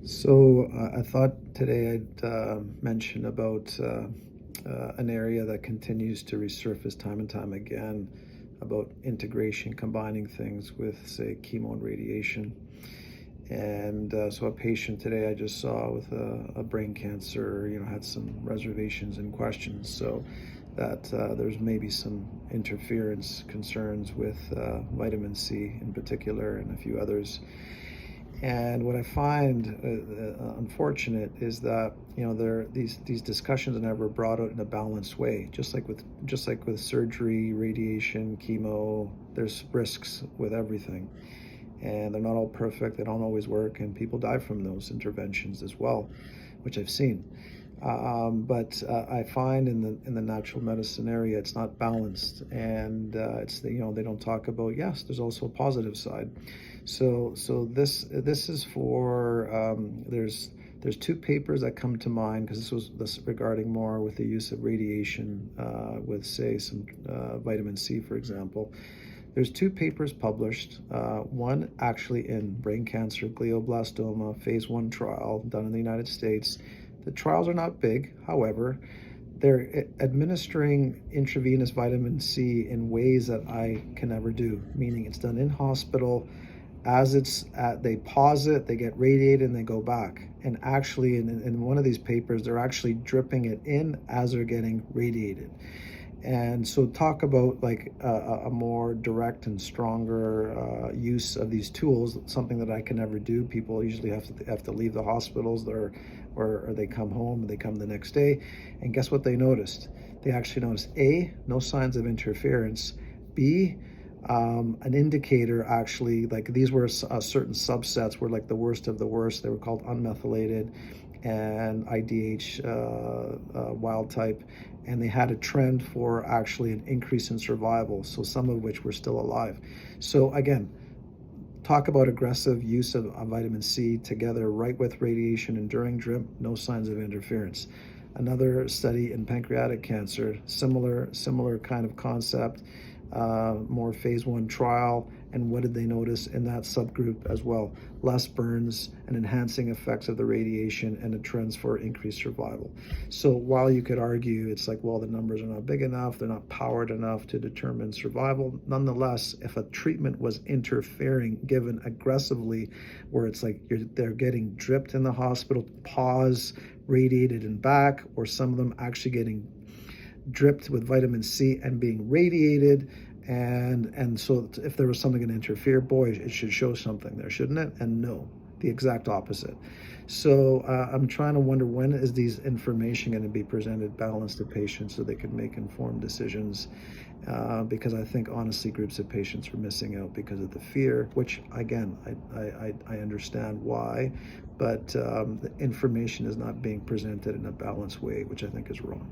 I thought today I'd mention about an area that continues to resurface time and time again about integration, combining things with, say, chemo and radiation. And a patient today I just saw with a brain cancer, had some reservations and questions. So that there's maybe some interference concerns with vitamin C in particular and a few others. And what I find unfortunate is that there these discussions are never brought out in a balanced way. Just like with surgery, radiation, chemo, there's risks with everything, and they're not all perfect. They don't always work, and people die from those interventions as well, which I've seen. But I find in the natural medicine area, it's not balanced, and they don't talk about, yes, there's also a positive side. So this is for there's two papers that come to mind because this regarding more with the use of radiation with, say, some vitamin C, for example. There's two papers published, one actually in brain cancer, glioblastoma, phase 1 trial done in the United States. The trials are not big, however, they're administering intravenous vitamin C in ways that I can never do, meaning it's done in hospital. They pause it, they get radiated, and they go back. And actually, in one of these papers, they're actually dripping it in as they're getting radiated. And so talk about like a more direct and stronger use of these tools, something that I can never do. People usually have to leave the hospitals or they come home, they come the next day. And guess what they noticed? They actually noticed, A, no signs of interference, B, an indicator actually, like these were certain subsets were like the worst of the worst. They were called unmethylated and IDH wild type, and they had a trend for actually an increase in survival, so some of which were still alive. So again, talk about aggressive use of vitamin C together right with radiation and during drip, no signs of interference. Another study in pancreatic cancer, similar kind of concept, more phase 1 trial. And what did they notice in that subgroup as well? Less burns and enhancing effects of the radiation and the trends for increased survival. So while you could argue it's like, well, the numbers are not big enough, they're not powered enough to determine survival, nonetheless, if a treatment was interfering given aggressively, where it's like they're getting dripped in the hospital, pause, radiated and back, or some of them actually getting dripped with vitamin C and being radiated, and so if there was something going to interfere, boy, it should show something there, shouldn't it? And no, the exact opposite. So I'm trying to wonder, when is these information going to be presented balanced to patients so they can make informed decisions, because I think honestly groups of patients are missing out because of the fear, which again I understand why, but the information is not being presented in a balanced way, which I think is wrong.